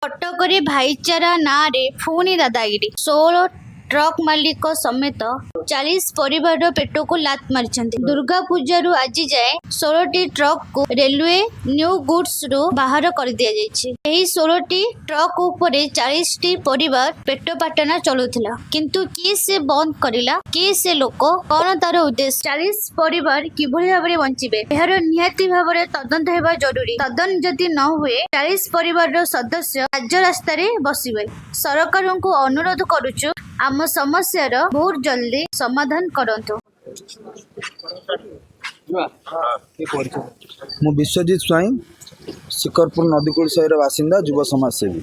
କଟକରେ ଭାଇଚାରା ନାଁରେ ପୁଣି ଦାଦାଗିରି। 16 ଟ୍ରକ୍ ମାଲିକ ସମେତ 40 ପରିବାର ପେଟକୁ ଲାତ ମାରିଛନ୍ତି। ଦୁର୍ଗା ପୂଜାରୁ ଆଜି ଯାଏଁ 16ଟି ଟ୍ରକକୁ ରେଲୱେ ନ୍ୟୁ ଗୁଡ୍ସରୁ ବାହାର କରିଦିଆଯାଇଛି। ଏହି 16ଟି ଟ୍ରକ୍ ଉପରେ 40ଟି ପରିବାର ପେଟ ପାଟଣା ଚଳୁଥିଲା। କିନ୍ତୁ କିଏ ସେ ବନ୍ଦ କରିଲା? କିଏ ସେ ଲୋକ? କଣ ତାର ଉଦ୍ଦେଶ୍ୟ? 40 ପରିବାର କିଭଳି ଭାବରେ ବଞ୍ଚିବେ? ଏହାର ନିହାତି ଭାବରେ ତଦନ୍ତ ହେବା ଜରୁରୀ। ତଦନ୍ତ ଯଦି ନ ହୁଏ 40 ପରିବାରର ସଦସ୍ୟ ରାଜରାସ୍ତାରେ ବସିବେ। ସରକାରଙ୍କୁ ଅନୁରୋଧ କରୁଛୁ, ଆମ ସମସ୍ୟାର ବହୁତ ଜଲ୍ଦି ସମାଧାନ କରନ୍ତୁ। ମୁଁ ବିଶ୍ୱଜିତ ସ୍ୱାଇଁ, ଶିକରପୁର ନଦୀକୂଳ ସାହିର ବାସିନ୍ଦା, ଯୁବ ସମାଜସେବୀ।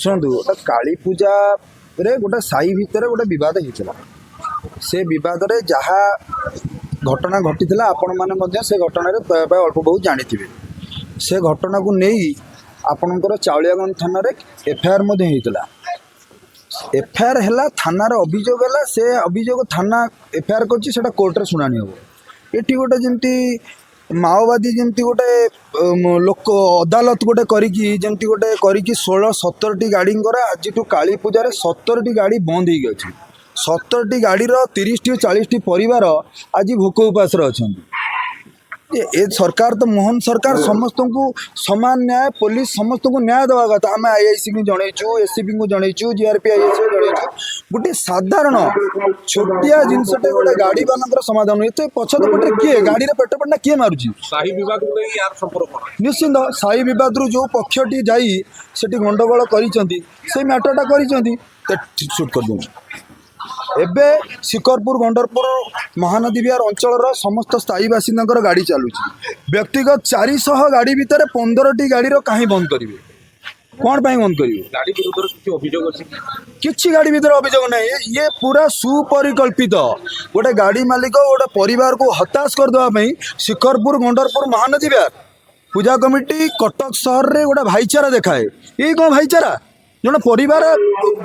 ଶୁଣନ୍ତୁ, ଗୋଟେ କାଳୀ ପୂଜାରେ ଗୋଟେ ସାହି ଭିତରେ ଗୋଟେ ବିବାଦ ହେଇଥିଲା। ସେ ବିବାଦରେ ଯାହା ଘଟଣା ଘଟିଥିଲା ଆପଣମାନେ ମଧ୍ୟ ସେ ଘଟଣାରେ ପ୍ରାୟ ଅଳ୍ପ ବହୁତ ଜାଣିଥିବେ। ସେ ଘଟଣାକୁ ନେଇ ଆପଣଙ୍କର ଚାଉଳିଆଗଞ୍ଜ ଥାନାରେ ଏଫଆଇଆର୍ ମଧ୍ୟ ହେଇଥିଲା। ଏଫଆଇଆର୍ ହେଲା, ଥାନାର ଅଭିଯୋଗ ହେଲା, ସେ ଅଭିଯୋଗ ଥାନା ଏଫଆଇଆର୍ କରିଛି, ସେଇଟା କୋର୍ଟରେ ଶୁଣାଣି ହେବ। ଏଠି ଗୋଟେ ଯେମିତି ମାଓବାଦୀ ଯେମିତି ଗୋଟେ ଲୋକ ଅଦାଲତ ଗୋଟେ କରିକି ଯେମିତି ଗୋଟେ କରିକି 16-17ଟି ଗାଡ଼ିଙ୍କର ଆଜିଠୁ କାଳୀ ପୂଜାରେ 17ଟି ଗାଡ଼ି ବନ୍ଦ ହେଇକି ଅଛି। 17ଟି ଗାଡ଼ିର 30-40ଟି ପରିବାର ଆଜି ଭୋକ ଉପାସରେ ଅଛନ୍ତି। ଏ ସରକାର ତ ମୋହନ ସରକାର, ସମସ୍ତଙ୍କୁ ସମାନ ନ୍ୟାୟ, ପୋଲିସ ସମସ୍ତଙ୍କୁ ନ୍ୟାୟ ଦେବା କଥା। ଆମେ ଆଇଆଇସିକୁ ଜଣେଇଛୁ, ଏସ୍ସିବିଙ୍କୁ ଜଣେଇଛୁ, ଜିଆର୍ପିଆଇଏସ୍କୁ ଜଣେଇଛୁ। ଗୋଟେ ସାଧାରଣ ଛୋଟିଆ ଜିନିଷଟେ ଗୋଟେ ଗାଡ଼ିବାଲାଙ୍କର ସମାଧାନ। ଏତେ ପଛପଟେ କିଏ ଗାଡ଼ିରେ ପେଟ ପଟନା କିଏ ମାରୁଛି? ସାହି ବିବାଦ ନିଶ୍ଚିନ୍ତ ସାହି ବିବାଦରୁ ଯେଉଁ ପକ୍ଷଟି ଯାଇ ସେଠି ଗଣ୍ଡଗୋଳ କରିଛନ୍ତି, ସେଇ ମ୍ୟାଟରଟା କରିଛନ୍ତି, ସୁଟ୍ କରିଦେଉଛି। ଏବେ ଶିକରପୁର, ଗଣ୍ଡରପୁର, ମହାନଦୀ ବିହାର ଅଞ୍ଚଳର ସମସ୍ତ ସ୍ଥାୟୀ ବାସିନ୍ଦାଙ୍କର ଗାଡ଼ି ଚାଲୁଛି। ବ୍ୟକ୍ତିଗତ 400 ଗାଡ଼ି ଭିତରେ 15ଟି ଗାଡ଼ିର କାହିଁ ବନ୍ଦ କରିବେ? କ'ଣ ପାଇଁ ବନ୍ଦ କରିବେ? ଗାଡ଼ି ବିରୁଦ୍ଧରେ କିଛି ଅଭିଯୋଗ ଅଛି? କିଛି ଗାଡ଼ି ଭିତରେ ଅଭିଯୋଗ ନାହିଁ। ଇଏ ପୁରା ସୁପରିକଳ୍ପିତ ଗୋଟେ ଗାଡ଼ି ମାଲିକ ଗୋଟେ ପରିବାରକୁ ହତାଶ କରିଦେବା ପାଇଁ ଶିକରପୁର, ଗଣ୍ଡରପୁର, ମହାନଦୀ ବିହାର ପୂଜା କମିଟି କଟକ ସହରରେ ଗୋଟେ ଭାଇଚାରା ଦେଖାଏ। ଏଇ କ'ଣ ଭାଇଚାରା? ଜଣେ ପରିବାର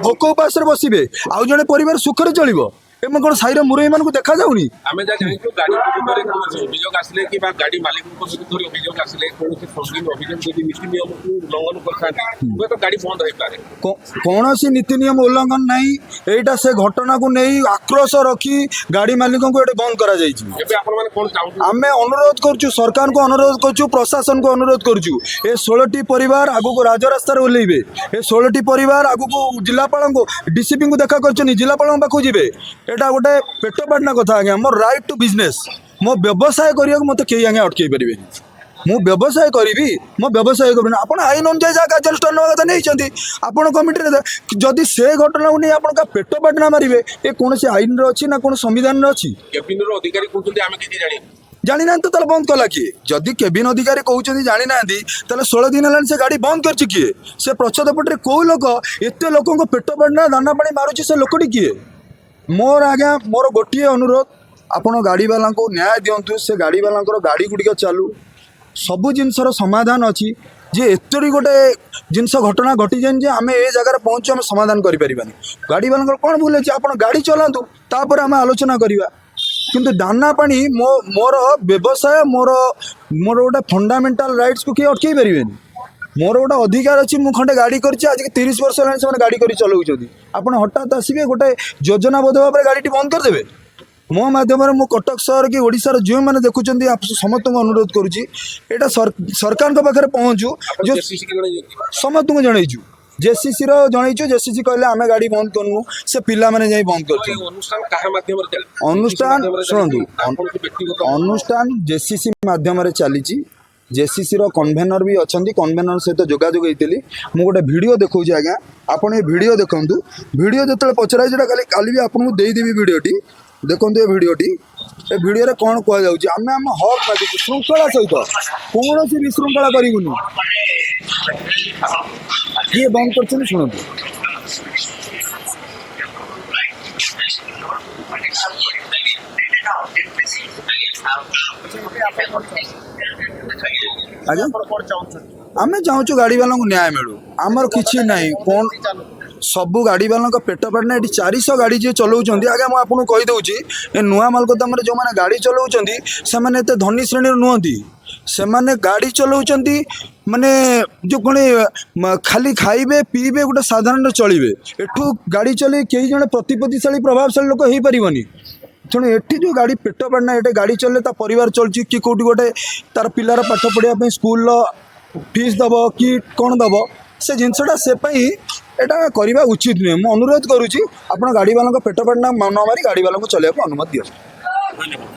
ଭୋକ ଉପାସରେ ବସିବେ, ଆଉ ଜଣେ ପରିବାର ସୁଖରେ ଚଳିବ। ଏମାନେ କ'ଣ ସାହିର ମୁରବୀ ମାନଙ୍କୁ ଦେଖାଯାଉନି? ଆମେ ଯାହା ଜାଣିଛୁ, ଗାଡ଼ି ବିରୁଦ୍ଧରେ କୌଣସି ଅଭିଯୋଗ ଆସିଲେ କିମ୍ବା ଗାଡ଼ି ମାଲିକଙ୍କ ବିରୁଦ୍ଧରେ ଅଭିଯୋଗ ଆସିଲେ, କୌଣସି ସଙ୍ଗୀନ ଅଭିଯୋଗ ଯଦି ନୀତି ନିୟମକୁ ଉଲ୍ଲଂଘନ କରିଥାନ୍ତି, ହୁଏତ ଗାଡ଼ି ବନ୍ଦ ହେଇପାରେ। କୌଣସି ନୀତି ନିୟମ ଉଲ୍ଲଂଘନ ନାହିଁ। ଏଇଟା ସେ ଘଟଣାକୁ ନେଇ ଆକ୍ରୋଶ ରଖି ଗାଡ଼ି ମାଲିକଙ୍କୁ ଏଠି ବନ୍ଦ କରାଯାଇଛି। ଏବେ ଆପଣମାନେ କ'ଣ ଚାହୁଁଛନ୍ତି? ଆମେ ଅନୁରୋଧ କରୁଛୁ, ସରକାରଙ୍କୁ ଅନୁରୋଧ କରୁଛୁ, ପ୍ରଶାସନକୁ ଅନୁରୋଧ କରୁଛୁ, ଏ 16ଟି ପରିବାର ଆଗକୁ ରାଜରାସ୍ତାରେ ଓହ୍ଲେଇବେ। ଏ 16ଟି ପରିବାର ଆଗକୁ ଜିଲ୍ଲାପାଳଙ୍କୁ, ଡିସିପିଙ୍କୁ ଦେଖା କରିଛନ୍ତି, ଜିଲ୍ଲାପାଳଙ୍କ ପାଖକୁ ଯିବେ। ଏଇଟା ଗୋଟେ ପେଟ ପାଟଣା କଥା ଆଜ୍ଞା। ମୋର ରାଇଟ୍ ଟୁ ବିଜନେସ୍, ମୋ ବ୍ୟବସାୟ କରିବାକୁ ମୋତେ କେହି ଆଜ୍ଞା ଅଟକେଇ ପାରିବେନି। ମୁଁ ବ୍ୟବସାୟ କରିବି, ମୋ ବ୍ୟବସାୟ କରିବିନି। ଆପଣ ଆଇନ ଅନୁଯାୟୀ ଯାହା କାର୍ଯ୍ୟାନୁଷ୍ଠାନ ନେବା କଥା ନେଇଛନ୍ତି ଆପଣ କମିଟିରେ। ଯଦି ସେ ଘଟଣାକୁ ନେଇ ଆପଣ ପେଟ ପାଟଣା ମାରିବେ, ଏ କୌଣସି ଆଇନରେ ଅଛି ନା କୌଣସି ସମ୍ବିଧାନରେ ଅଛି? କେବିନେଟ୍ର ଅଧିକାରୀ କହୁଛନ୍ତି ଆମେ କିଛି ଜାଣିନୁ। ଜାଣିନାହାନ୍ତି ତ ତାହେଲେ ବନ୍ଦ କଲା କିଏ? ଯଦି କେବିନ ଅଧିକାରୀ କହୁଛନ୍ତି ଜାଣିନାହାନ୍ତି, ତାହେଲେ 16 ଦିନ ହେଲାଣି ସେ ଗାଡ଼ି ବନ୍ଦ କରିଛି କିଏ? ସେ ପଛପଟରେ କେଉଁ ଲୋକ ଏତେ ଲୋକଙ୍କ ପେଟ ପାଟଣା ଦାନା ପାଣି ମାରୁଛି? ସେ ଲୋକଟି କିଏ? ମୋର ଆଜ୍ଞା, ମୋର ଗୋଟିଏ ଅନୁରୋଧ, ଆପଣ ଗାଡ଼ିବାଲାଙ୍କୁ ନ୍ୟାୟ ଦିଅନ୍ତୁ। ସେ ଗାଡ଼ିବାଲାଙ୍କର ଗାଡ଼ି ଗୁଡ଼ିକ ଚାଲୁ। ସବୁ ଜିନିଷର ସମାଧାନ ଅଛି। ଯେ ଏତେଟି ଗୋଟେ ଜିନିଷ ଘଟଣା ଘଟିଯାଏ ଯେ ଆମେ ଏ ଜାଗାରେ ପହଞ୍ଚୁ, ଆମେ ସମାଧାନ କରିପାରିବାନି। ଗାଡ଼ିବାଲାଙ୍କର କ'ଣ ଭୁଲ ଅଛି? ଆପଣ ଗାଡ଼ି ଚଲାନ୍ତୁ, ତାପରେ ଆମେ ଆଲୋଚନା କରିବା। କିନ୍ତୁ ଦାନା ପାଣି ମୋର ବ୍ୟବସାୟ, ମୋର ଗୋଟେ ଫଣ୍ଡାମେଣ୍ଟାଲ ରାଇଟ୍ସକୁ କିଏ ଅଟକେଇ ପାରିବେନି। ମୋର ଗୋଟେ ଅଧିକାର ଅଛି। ମୁଁ ଖଣ୍ଡେ ଗାଡ଼ି କରିଛି, ଆଜିକି 30 ବର୍ଷ ହେଲାଣି ସେମାନେ ଗାଡ଼ି କରି ଚଲାଉଛନ୍ତି। ଆପଣ ହଠାତ୍ ଆସିବେ ଗୋଟେ ଯୋଜନାବଦ୍ଧ ଭାବରେ ଗାଡ଼ିଟି ବନ୍ଦ କରିଦେବେ? ମୋ ମାଧ୍ୟମରେ ମୁଁ କଟକ ସହର କି ଓଡ଼ିଶାର ଯେଉଁମାନେ ଦେଖୁଛନ୍ତି ସମସ୍ତଙ୍କୁ ଅନୁରୋଧ କରୁଛି, ଏଇଟା ସରକାରଙ୍କ ପାଖରେ ପହଞ୍ଚୁ। ସମସ୍ତଙ୍କୁ ଜଣେଇଛୁ, ଜେସିସିର ଜଣେଇଛୁ। ଜେସିସି କହିଲେ ଆମେ ଗାଡ଼ି ବନ୍ଦ କରୁନୁ, ସେ ପିଲାମାନେ ଯାଇ ବନ୍ଦ କରୁଛନ୍ତି। ଅନୁଷ୍ଠାନ ଶୁଣନ୍ତୁ, ଅନୁଷ୍ଠାନ ଜେସିସି ମାଧ୍ୟମରେ ଚାଲିଛି। ଜେସିସିର କନଭେନର ବି ଅଛନ୍ତି, କନଭେନର ସହିତ ଯୋଗାଯୋଗ ହେଇଥିଲି। ମୁଁ ଗୋଟେ ଭିଡ଼ିଓ ଦେଖାଉଛି ଆଜ୍ଞା, ଆପଣ ଏ ଭିଡ଼ିଓ ଦେଖନ୍ତୁ। ଭିଡ଼ିଓ ଯେତେବେଳେ ପଚରାයි, ସେଟା କାଲି ବି ଆପଣଙ୍କୁ ଦେଇଦେବି ଭିଡ଼ିଓଟି। ଦେଖନ୍ତୁ ଏ ଭିଡ଼ିଓଟି। ଏ ଭିଡ଼ିଓରେ କ'ଣ କୁହାଯାଉଛି? ଆମେ ଆମ ହକ୍ ମାଗିଛୁ ଶୃଙ୍ଖଳା ସହିତ, କୌଣସି ବିଶୃଙ୍ଖଳା କରିବୁନି। କିଏ ବନ୍ଦ କରୁଛନ୍ତି ଶୁଣନ୍ତୁ। ଆଜ୍ଞା, ଆମେ ଚାହୁଁଛୁ ଗାଡ଼ିବାଲାଙ୍କୁ ନ୍ୟାୟ ମିଳୁ। ଆମର କିଛି ନାହିଁ। କ'ଣ ସବୁ ଗାଡ଼ିବାଲାଙ୍କ ପେଟ ପାଟଣା ଏଠି 400 ଗାଡ଼ି ଯିଏ ଚଲାଉଛନ୍ତି। ଆଜ୍ଞା, ମୁଁ ଆପଣଙ୍କୁ କହିଦେଉଛି, ଏ ନୂଆ ମାଲଗୋଦାମରେ ଯେଉଁମାନେ ଗାଡ଼ି ଚଲାଉଛନ୍ତି ସେମାନେ ଏତେ ଧନୀ ଶ୍ରେଣୀର ନୁହନ୍ତି। ସେମାନେ ଗାଡ଼ି ଚଲାଉଛନ୍ତି ମାନେ ଯେଉଁ କ'ଣ ଖାଲି ଖାଇବେ ପିଇବେ ଗୋଟେ ସାଧାରଣ ଚଳିବେ। ଏଠୁ ଗାଡ଼ି ଚଲେଇ କେହି ଜଣେ ପ୍ରତିପତ୍ତିଶାଳୀ ପ୍ରଭାବଶାଳୀ ଲୋକ ହେଇପାରିବନି। ତେଣୁ ଏଠି ଯେଉଁ ଗାଡ଼ି ପେଟ ପାଡ଼ନା ଏଠି ଗାଡ଼ି ଚଲେଇଲେ ତା ପରିବାର ଚଳୁଛି କି କେଉଁଠି ଗୋଟେ ତାର ପିଲାର ପାଠ ପଢ଼ିବା ପାଇଁ ସ୍କୁଲର ଫିସ୍ ଦେବ କି କ'ଣ ଦେବ ସେ ଜିନିଷଟା ସେ ପାଇଁ ଏଇଟା କରିବା ଉଚିତ ନୁହେଁ। ମୁଁ ଅନୁରୋଧ କରୁଛି ଆପଣ ଗାଡ଼ିବାଲାଙ୍କ ପେଟ ପାଡ଼ନା ନ ମାରି ଗାଡ଼ିବାଲାଙ୍କୁ ଚଲେଇବାକୁ ଅନୁମତି ଦିଅନ୍ତୁ। ଧନ୍ୟବାଦ।